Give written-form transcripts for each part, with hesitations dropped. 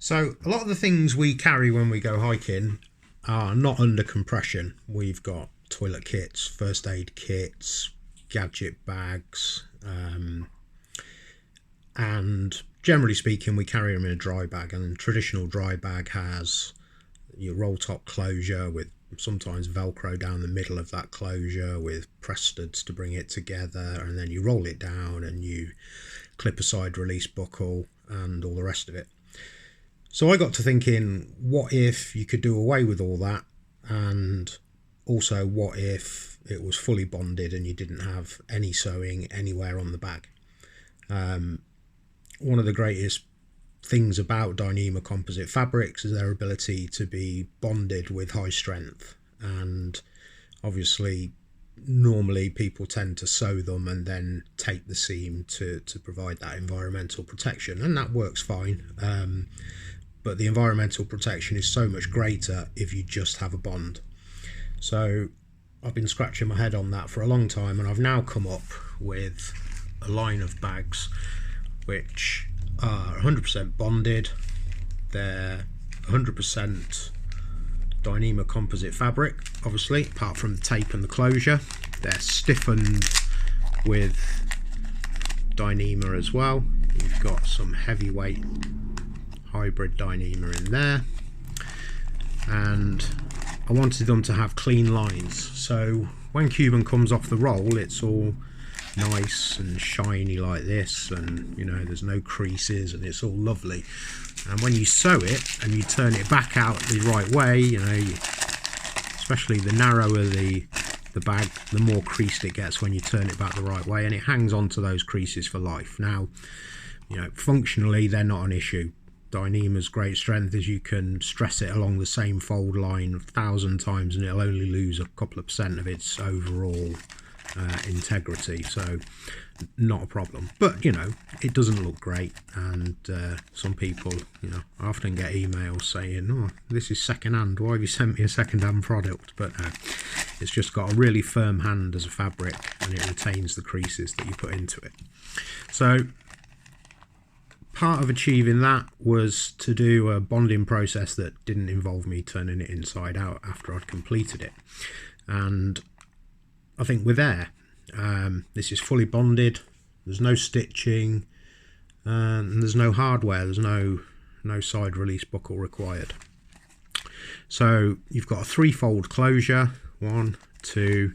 So a lot of the things we carry when we go hiking are not under compression. We've got toilet kits, first aid kits, gadget bags, and generally speaking we carry them in a dry bag, and a traditional dry bag has your roll top closure with sometimes velcro down the middle of that closure with press studs to bring it together, and then you roll it down and you clip a side release buckle and all the rest of it. So I got to thinking, what if you could do away with all that, and also what if it was fully bonded and you didn't have any sewing anywhere on the bag. One of the greatest things about Dyneema composite fabrics is their ability to be bonded with high strength, and obviously normally people tend to sew them and then tape the seam to provide that environmental protection, and that works fine. But the environmental protection is so much greater if you just have a bond. So I've been scratching my head on that for a long time, and I've now come up with a line of bags which are 100% bonded. They're 100% Dyneema composite fabric, obviously, apart from the tape and the closure. They're stiffened with Dyneema as well. You've got some heavyweight hybrid Dyneema in there, and I wanted them to have clean lines, so when Cuban comes off the roll it's all nice and shiny like this, and you know, there's no creases and it's all lovely. And when you sew it and you turn it back out the right way, you know, especially the narrower the bag, the more creased it gets when you turn it back the right way, and it hangs onto those creases for life. Now, you know, functionally they're not an issue. Dyneema's great strength is you can stress it along the same fold line 1,000 times and it'll only lose a couple of % of its overall integrity, so not a problem. But you know, it doesn't look great, and some people, you know, I often get emails saying, oh, this is second hand, why have you sent me a second hand product? But no, it's just got a really firm hand as a fabric, and it retains the creases that you put into it. So part of achieving that was to do a bonding process that didn't involve me turning it inside out after I'd completed it, and I think we're there. This is fully bonded, there's no stitching, and there's no hardware, there's no side release buckle required. So you've got a 3-fold closure, 1, 2,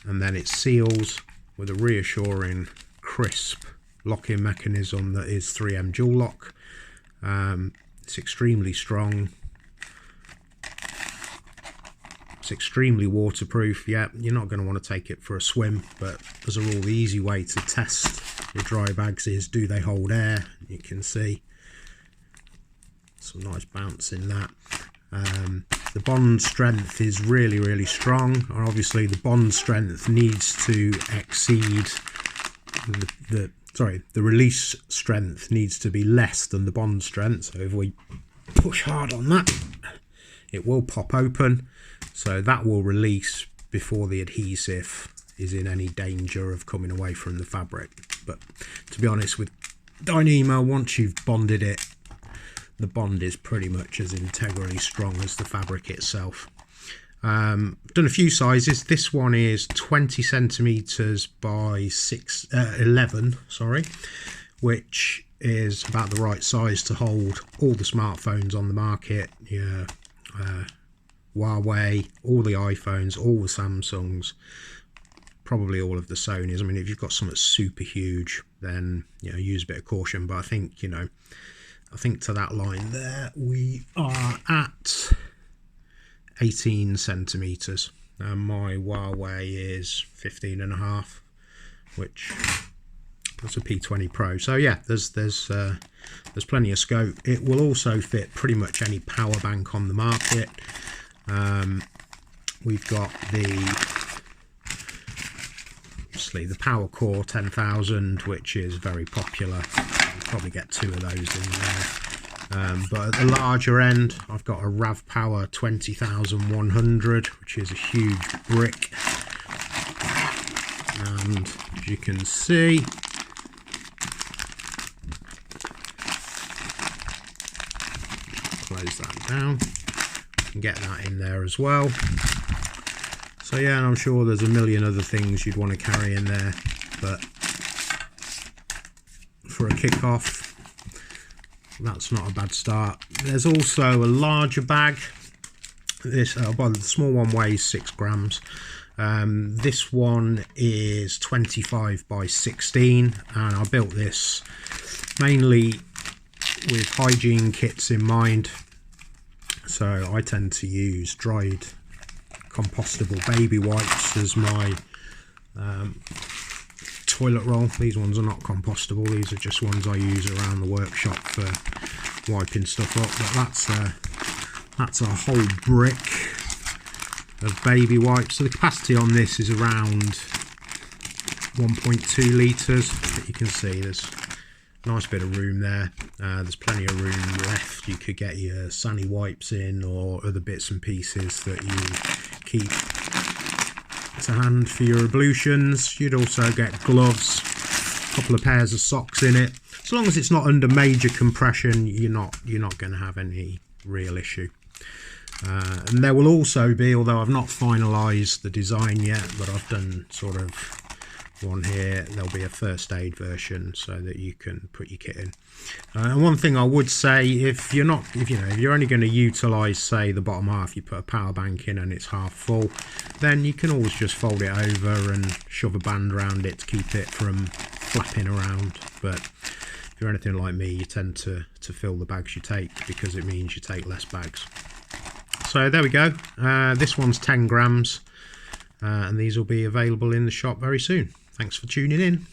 and then it seals with a reassuring crisp lock-in mechanism that is 3M dual lock. It's extremely strong, it's extremely waterproof. Yeah, you're not going to want to take it for a swim, but as a rule the easy way to test your dry bags is, do they hold air? You can see some nice bounce in that. The bond strength is really strong, and obviously the bond strength needs to exceed the release strength needs to be less than the bond strength. So if we push hard on that, it will pop open, so that will release before the adhesive is in any danger of coming away from the fabric. But to be honest, with Dyneema, once you've bonded it, the bond is pretty much as integrally strong as the fabric itself. Done a few sizes. This one is 20 centimeters by 11, which is about the right size to hold all the smartphones on the market. Yeah, Huawei, all the iPhones, all the Samsungs, probably all of the Sonys. I mean, if you've got something super huge, then you know, use a bit of caution. But I think, you know, I think to that line there, we are at 18 centimeters, and my Huawei is 15.5, which that's a P20 Pro. So yeah, there's plenty of scope. It will also fit pretty much any power bank on the market. We've got obviously the Power Core 10,000, which is very popular. You'll probably get 2 of those in there. But at the larger end, I've got a RAV Power 20,100, which is a huge brick. And as you can see, close that down and get that in there as well. So yeah, and I'm sure there's a million other things you'd want to carry in there, but for a kick-off, that's not a bad start. There's also a larger bag. This well, the small one weighs 6 grams. This one is 25 by 16, and I built this mainly with hygiene kits in mind. So I tend to use dried compostable baby wipes as my toilet roll. These ones are not compostable, these are just ones I use around the workshop for wiping stuff up. But that's a whole brick of baby wipes. So the capacity on this is around 1.2 litres, but you can see there's a nice bit of room there. There's plenty of room left. You could get your sunny wipes in or other bits and pieces that you keep to hand for your ablutions. You'd also get gloves, a couple of pairs of socks in it. As long as it's not under major compression, you're not going to have any real issue. And there will also be, although I've not finalised the design yet, but I've done sort of one here, there'll be a first aid version so that you can put your kit in. And one thing I would say, if you're only going to utilise, say, the bottom half, you put a power bank in and it's half full, then you can always just fold it over and shove a band around it to keep it from flapping around. But if you're anything like me, you tend to fill the bags you take, because it means you take less bags. So there we go. This one's 10 grams, and these will be available in the shop very soon. Thanks for tuning in.